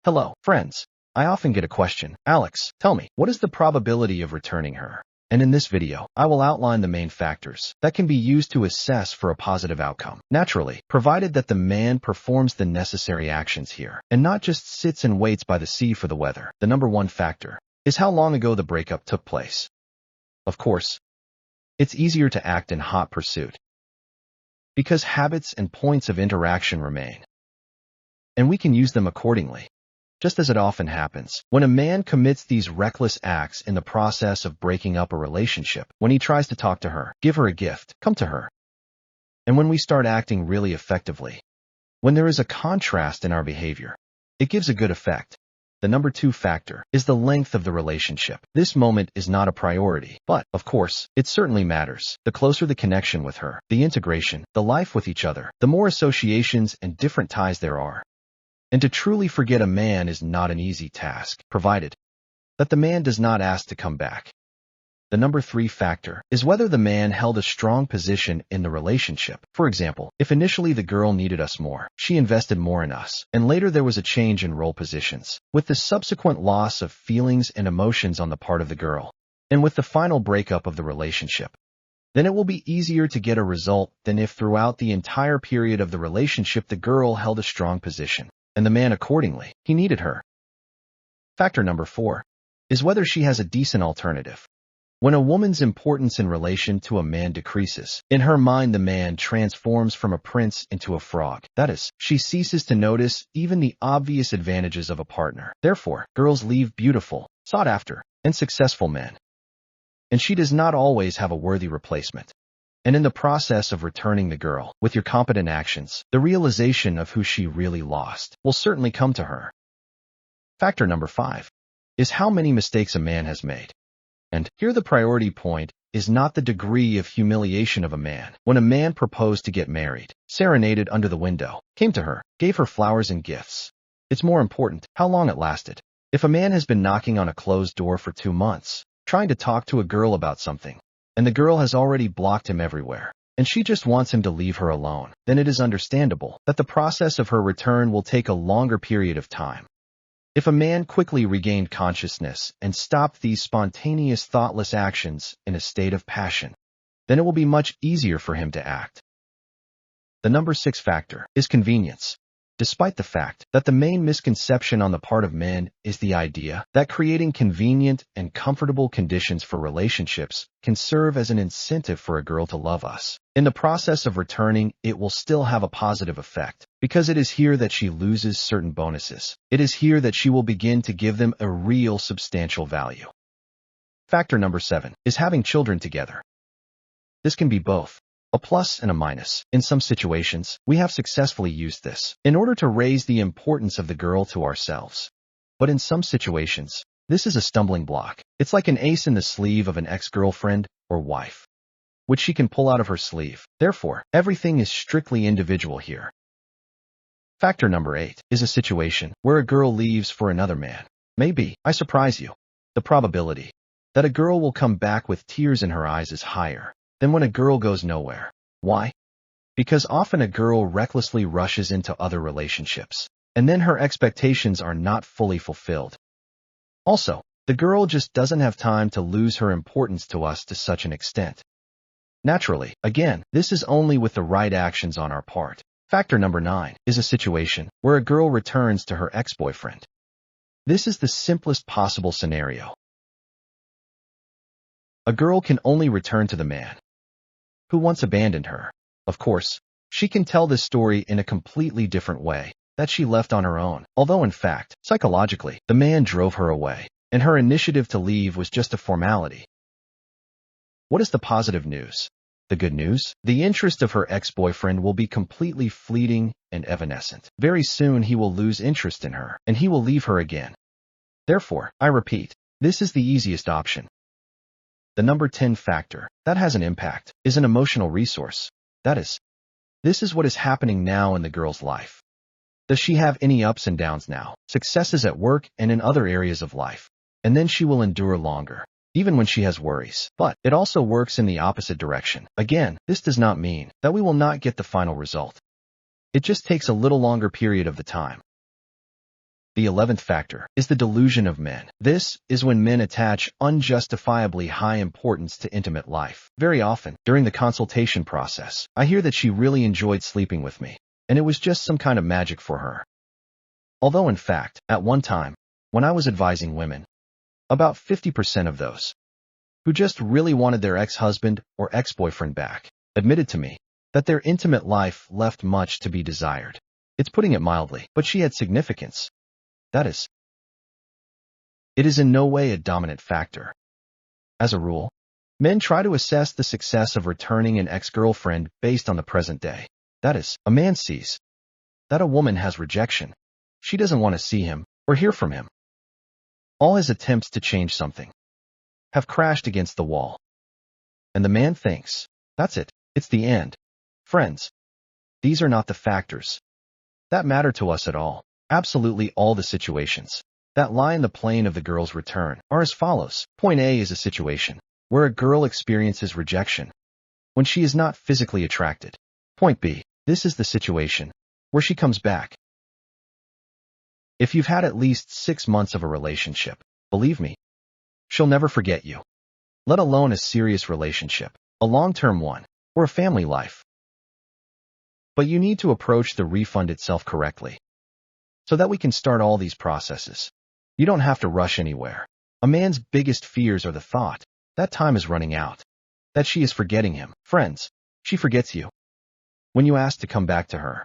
Hello, friends. I often get a question, Alex, tell me, what is the probability of returning her? And in this video, I will outline the main factors that can be used to assess for a positive outcome. Naturally, provided that the man performs the necessary actions here, and not just sits and waits by the sea for the weather. The number one factor is how long ago the breakup took place. Of course, it's easier to act in hot pursuit because habits and points of interaction remain, and we can use them accordingly. Just as it often happens, when a man commits these reckless acts in the process of breaking up a relationship, when he tries to talk to her, give her a gift, come to her, and when we start acting really effectively, when there is a contrast in our behavior, it gives a good effect. The number two factor is the length of the relationship. This moment is not a priority, but, of course, it certainly matters. The closer the connection with her, the integration, the life with each other, the more associations and different ties there are. And to truly forget a man is not an easy task, provided that the man does not ask to come back. The number three factor is whether the man held a strong position in the relationship. For example, if initially the girl needed us more, she invested more in us, and later there was a change in role positions, with the subsequent loss of feelings and emotions on the part of the girl, and with the final breakup of the relationship, then it will be easier to get a result than if throughout the entire period of the relationship the girl held a strong position, and the man accordingly, he needed her. Factor number four is whether she has a decent alternative. When a woman's importance in relation to a man decreases, in her mind the man transforms from a prince into a frog. That is, she ceases to notice even the obvious advantages of a partner. Therefore, girls leave beautiful, sought-after, and successful men, and she does not always have a worthy replacement. And in the process of returning the girl, with your competent actions, the realization of who she really lost will certainly come to her. Factor number five is how many mistakes a man has made. And here the priority point is not the degree of humiliation of a man. When a man proposed to get married, serenaded under the window, came to her, gave her flowers and gifts, it's more important how long it lasted. If a man has been knocking on a closed door for 2 months, trying to talk to a girl about something, and the girl has already blocked him everywhere, and she just wants him to leave her alone, then it is understandable that the process of her return will take a longer period of time. If a man quickly regained consciousness and stopped these spontaneous, thoughtless actions in a state of passion, then it will be much easier for him to act. The number six factor is convenience. Despite the fact that the main misconception on the part of men is the idea that creating convenient and comfortable conditions for relationships can serve as an incentive for a girl to love us, in the process of returning, it will still have a positive effect, because it is here that she loses certain bonuses. It is here that she will begin to give them a real substantial value. Factor number seven is having children together. This can be both a plus and a minus. In some situations, we have successfully used this in order to raise the importance of the girl to ourselves. But in some situations, this is a stumbling block. It's like an ace in the sleeve of an ex-girlfriend or wife, which she can pull out of her sleeve. Therefore, everything is strictly individual here. Factor number eight is a situation where a girl leaves for another man. Maybe I surprise you. The probability that a girl will come back with tears in her eyes is higher than when a girl goes nowhere. Why? Because often a girl recklessly rushes into other relationships, and then her expectations are not fully fulfilled. Also, the girl just doesn't have time to lose her importance to us to such an extent. Naturally, again, this is only with the right actions on our part. Factor number nine is a situation where a girl returns to her ex-boyfriend. This is the simplest possible scenario. A girl can only return to the man who once abandoned her. Of course, she can tell this story in a completely different way, that she left on her own, although in fact, psychologically, the man drove her away, and her initiative to leave was just a formality. What is the positive news? The good news? The interest of her ex-boyfriend will be completely fleeting and evanescent. Very soon he will lose interest in her, and he will leave her again. Therefore, I repeat, this is the easiest option. The number 10 factor that has an impact is an emotional resource. That is, this is what is happening now in the girl's life. Does she have any ups and downs now, successes at work and in other areas of life? And then she will endure longer, even when she has worries. But it also works in the opposite direction. Again, this does not mean that we will not get the final result. It just takes a little longer period of the time. The 11th factor is the delusion of men. This is when men attach unjustifiably high importance to intimate life. Very often, during the consultation process, I hear that she really enjoyed sleeping with me, and it was just some kind of magic for her. Although in fact, at one time, when I was advising women, about 50% of those who just really wanted their ex-husband or ex-boyfriend back admitted to me that their intimate life left much to be desired. It's putting it mildly, but she had significance. That is, it is in no way a dominant factor. As a rule, men try to assess the success of returning an ex-girlfriend based on the present day. That is, a man sees that a woman has rejection. She doesn't want to see him or hear from him. All his attempts to change something have crashed against the wall. And the man thinks, that's it, it's the end. Friends, these are not the factors that matter to us at all. Absolutely all the situations that lie in the plane of the girl's return are as follows. Point A is a situation where a girl experiences rejection when she is not physically attracted. Point B, this is the situation where she comes back. If you've had at least 6 months of a relationship, believe me, she'll never forget you, let alone a serious relationship, a long-term one, or a family life. But you need to approach the refund itself correctly, so that we can start all these processes. You don't have to rush anywhere. A man's biggest fears are the thought that time is running out, that she is forgetting him. Friends, she forgets you. When you ask to come back to her,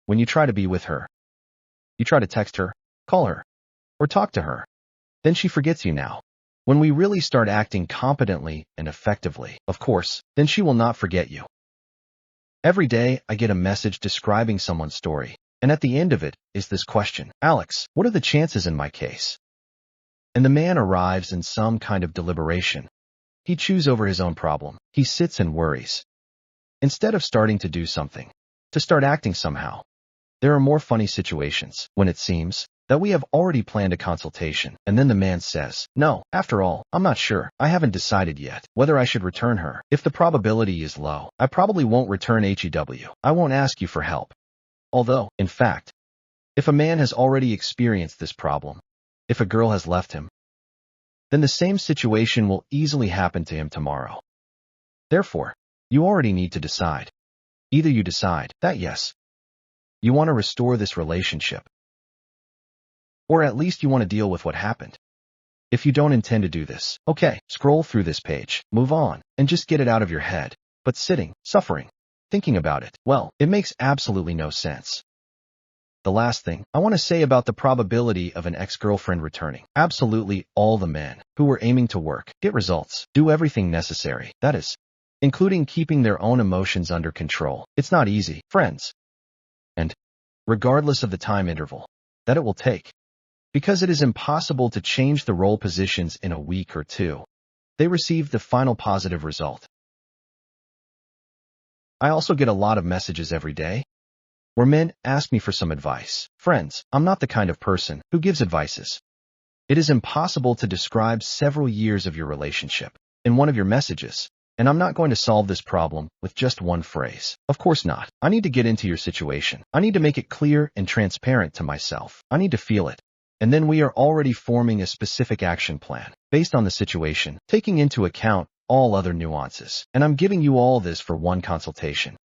when you try to be with her, you try to text her, call her, or talk to her, then she forgets you now. When we really start acting competently and effectively, of course, then she will not forget you. Every day I get a message describing someone's story, and at the end of it is this question: Alex, what are the chances in my case? And the man arrives in some kind of deliberation. He chews over his own problem. He sits and worries. Instead of starting to do something, to start acting somehow. There are more funny situations when it seems that we have already planned a consultation, and then the man says, no, after all, I'm not sure. I haven't decided yet whether I should return her. If the probability is low, I probably won't return HEW. I won't ask you for help. Although, in fact, if a man has already experienced this problem, if a girl has left him, then the same situation will easily happen to him tomorrow. Therefore, you already need to decide. Either you decide that yes, you want to restore this relationship, or at least you want to deal with what happened. If you don't intend to do this, okay, scroll through this page, move on, and just get it out of your head. But sitting, suffering, thinking about it, well, it makes absolutely no sense. The last thing I want to say about the probability of an ex-girlfriend returning. Absolutely all the men who were aiming to work, get results, do everything necessary, that is, including keeping their own emotions under control. It's not easy, friends. And regardless of the time interval that it will take, because it is impossible to change the role positions in a week or two, they receive the final positive result. I also get a lot of messages every day where men ask me for some advice. Friends, I'm not the kind of person who gives advices. It is impossible to describe several years of your relationship in one of your messages, and I'm not going to solve this problem with just one phrase. Of course not. I need to get into your situation. I need to make it clear and transparent to myself. I need to feel it. And then we are already forming a specific action plan based on the situation, taking into account all other nuances. And I'm giving you all this for one consultation.